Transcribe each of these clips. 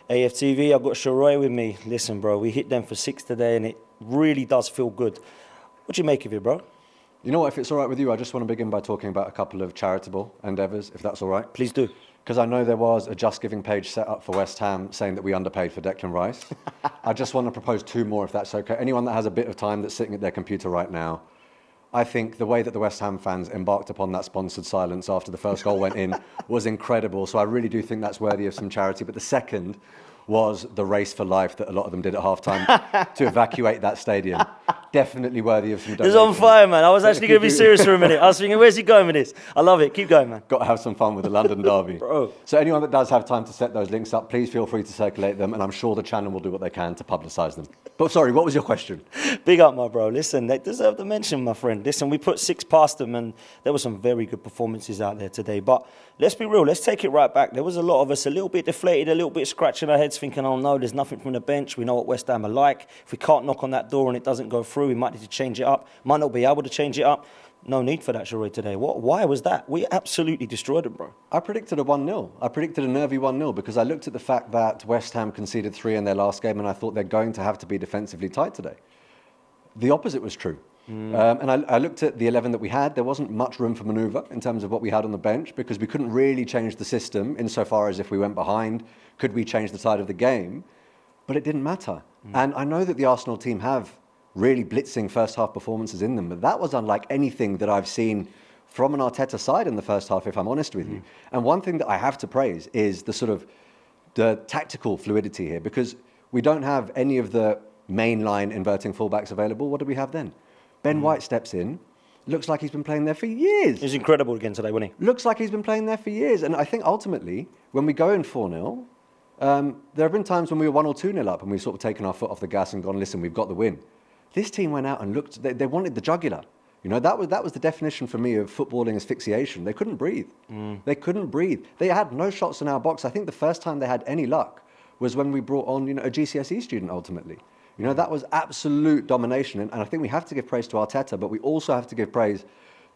AFTV, I've got Sheroy with me. Listen, bro, we hit them for 6 today, and it really does feel good. What do you make of it, bro? You know what, if it's all right with you, I just want to begin by talking about a couple of charitable endeavours, if that's all right. Please do. Because I know there was a JustGiving page set up for West Ham saying that we underpaid for Declan Rice. I just want to propose 2 more, if that's okay. Anyone that has a bit of time that's sitting at their computer right now, I think the way that the West Ham fans embarked upon that sponsored silence after the first goal went in was incredible. So I really do think that's worthy of some charity. But the second was the race for life that a lot of them did at half-time to evacuate that stadium. Definitely worthy of some donation. It's on fire, man. I was actually going to be serious for a minute. I was thinking, where's he going with this? I love it. Keep going, man. Got to have some fun with the London derby. Bro. So anyone that does have time to set those links up, please feel free to circulate them, and I'm sure the channel will do what they can to publicise them. But sorry, what was your question? Big up, my bro. Listen, they deserve the mention, my friend. Listen, we put 6 past them, and there were some very good performances out there today. But let's be real. Let's take it right back. There was a lot of us a little bit deflated, a little bit scratching our heads, thinking, oh, no, there's nothing from the bench. We know what West Ham are like. If we can't knock on that door and it doesn't go through, we might need to change it up. Might not be able to change it up. No need for that, Sheroy, today. Why was that? We absolutely destroyed them, bro. I predicted a 1-0. I predicted a nervy 1-0 because I looked at the fact that West Ham conceded 3 in their last game, and I thought they're going to have to be defensively tight today. The opposite was true. And I looked at the 11 that we had. There wasn't much room for manoeuvre in terms of what we had on the bench because we couldn't really change the system insofar as if we went behind, could we change the tide of the game? But it didn't matter. And I know that the Arsenal team have really blitzing first half performances in them, but that was unlike anything that I've seen from an Arteta side in the first half, if I'm honest with you. And one thing that I have to praise is the tactical fluidity here, because we don't have any of the mainline inverting fullbacks available. What do we have then? Ben White steps in, looks like he's been playing there for years. He was incredible again today, wasn't he? Looks like he's been playing there for years. And I think ultimately, when we go in 4-0, there have been times when we were 1 or 2-0 up and we've sort of taken our foot off the gas and gone, listen, we've got the win. This team went out and looked, they wanted the jugular. You know, that was the definition for me of footballing asphyxiation. They couldn't breathe. They couldn't breathe. They had no shots in our box. I think the first time they had any luck was when we brought on, a GCSE student ultimately. That was absolute domination. And I think we have to give praise to Arteta, but we also have to give praise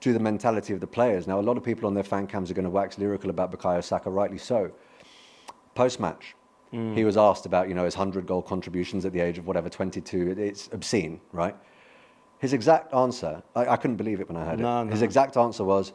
to the mentality of the players. Now, a lot of people on their fan cams are going to wax lyrical about Bukayo Saka, rightly so. Post-match, he was asked about, his 100-goal contributions at the age of 22. It's obscene, right? His exact answer, I couldn't believe it when I heard it. His exact answer was,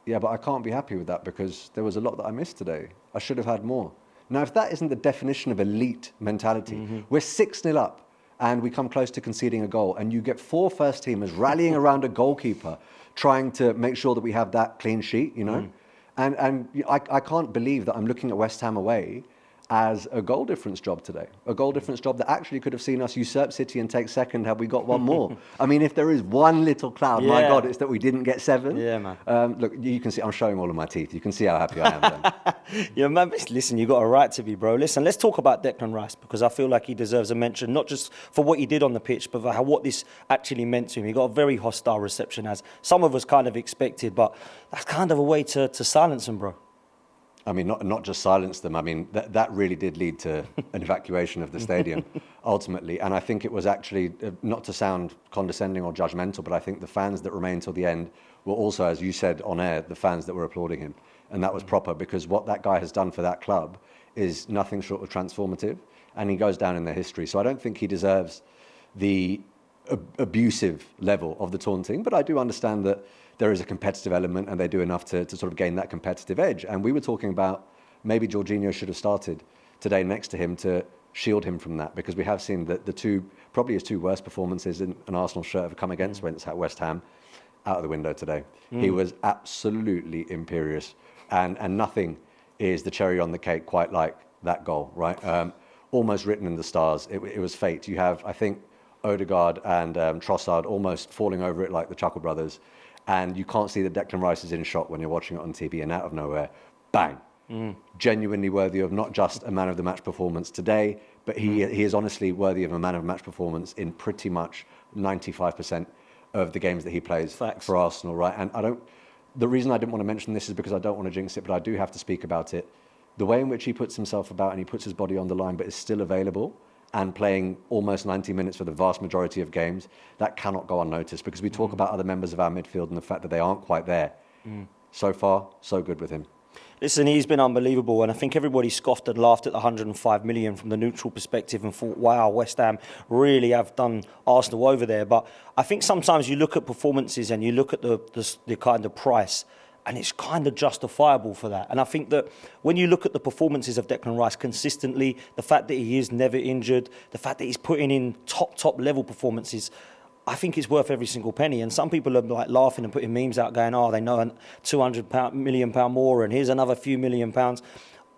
yeah, but I can't be happy with that because there was a lot that I missed today. I should have had more. Now, if that isn't the definition of elite mentality, we're 6-0 up and we come close to conceding a goal and you get 4 first-teamers rallying around a goalkeeper trying to make sure that we have that clean sheet, And I can't believe that I'm looking at West Ham away as a goal difference job today. A goal difference job that actually could have seen us usurp City and take second had we got one more. I mean, if there is one little cloud, my God, it's that we didn't get 7. Yeah, man. Look, you can see, I'm showing all of my teeth. You can see how happy I am then. Yeah, man, listen, you got a right to be, bro. Listen, let's talk about Declan Rice because I feel like he deserves a mention, not just for what he did on the pitch, but for what this actually meant to him. He got a very hostile reception, as some of us kind of expected, but that's kind of a way to silence him, bro. I mean, not just silence them. I mean, that really did lead to an evacuation of the stadium, ultimately. And I think it was actually, not to sound condescending or judgmental, but I think the fans that remained till the end were also, as you said on air, the fans that were applauding him. And that was proper, because what that guy has done for that club is nothing short of transformative. And he goes down in their history. So I don't think he deserves the abusive level of the taunting, but I do understand that there is a competitive element and they do enough to sort of gain that competitive edge. And we were talking about maybe Jorginho should have started today next to him to shield him from that, because we have seen that probably his 2 worst performances in an Arsenal shirt have come against West Ham out of the window today. He was absolutely imperious and nothing is the cherry on the cake quite like that goal, right? Almost written in the stars. It was fate. You have, I think, Odegaard and Trossard almost falling over it like the Chuckle Brothers. And you can't see that Declan Rice is in shot when you're watching it on TV, and out of nowhere, bang. Genuinely worthy of not just a man of the match performance today, but he is honestly worthy of a man of the match performance in pretty much 95% of the games that he plays for Arsenal, right? And the reason I didn't want to mention this is because I don't want to jinx it, but I do have to speak about it. The way in which he puts himself about and he puts his body on the line, but is still available and playing almost 90 minutes for the vast majority of games, that cannot go unnoticed, because we talk about other members of our midfield and the fact that they aren't quite there. So far, so good with him. Listen, he's been unbelievable, and I think everybody scoffed and laughed at the 105 million from the neutral perspective and thought, wow, West Ham really have done Arsenal over there. But I think sometimes you look at performances and you look at the kind of price, and it's kind of justifiable for that. And I think that when you look at the performances of Declan Rice consistently, the fact that he is never injured, the fact that he's putting in top level performances, I think it's worth every single penny. And some people are like laughing and putting memes out going, oh, they know a £200 million more and here's another few £1 million.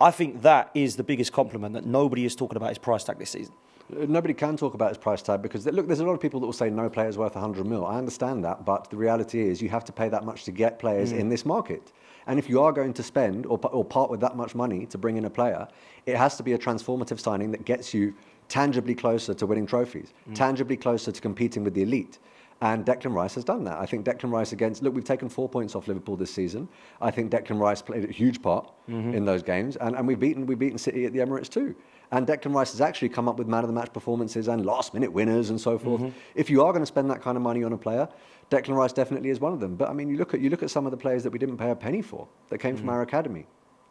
I think that is the biggest compliment, that nobody is talking about his price tag this season. Nobody can talk about his price tag because, look, there's a lot of people that will say no player is worth 100 mil. I understand that, but the reality is you have to pay that much to get players in this market. And if you are going to spend or part with that much money to bring in a player, it has to be a transformative signing that gets you tangibly closer to winning trophies, tangibly closer to competing with the elite. And Declan Rice has done that. I think Declan Rice look, we've taken 4 points off Liverpool this season. I think Declan Rice played a huge part in those games. And we've beaten City at the Emirates too. And Declan Rice has actually come up with man of the match performances and last minute winners and so forth. If you are going to spend that kind of money on a player, Declan Rice definitely is one of them. But I mean, you look at some of the players that we didn't pay a penny for that came from our academy.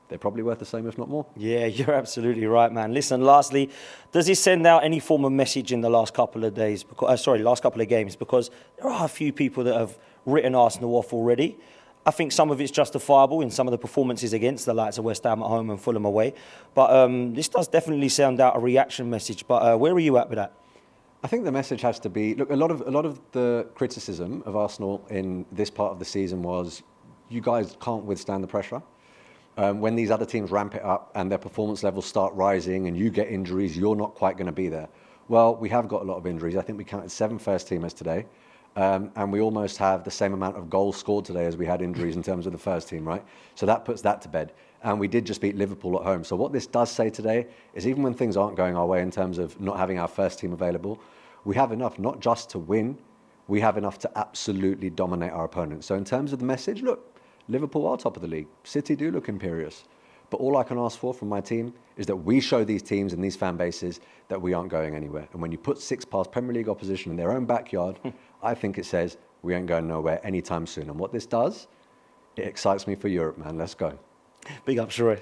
They're probably worth the same, if not more. Yeah, you're absolutely right, man. Listen, lastly, does he send out any form of message in the last couple of days? Last couple of games, because there are a few people that have written Arsenal off already. I think some of it's justifiable in some of the performances against the likes of West Ham at home and Fulham away. But this does definitely sound out a reaction message. But where are you at with that? I think the message has to be, look, a lot of the criticism of Arsenal in this part of the season was, you guys can't withstand the pressure. When these other teams ramp it up and their performance levels start rising and you get injuries, you're not quite going to be there. Well, we have got a lot of injuries. I think we counted 7 first-teamers today. And we almost have the same amount of goals scored today as we had injuries in terms of the first team, right? So that puts that to bed. And we did just beat Liverpool at home. So what this does say today is, even when things aren't going our way in terms of not having our first team available, we have enough not just to win, we have enough to absolutely dominate our opponents. So in terms of the message, look, Liverpool are top of the league. City do look imperious. But all I can ask for from my team is that we show these teams and these fan bases that we aren't going anywhere. And when you put 6 past Premier League opposition in their own backyard, I think it says we ain't going nowhere anytime soon. And what this does, it excites me for Europe, man. Let's go. Big up, Sheroy.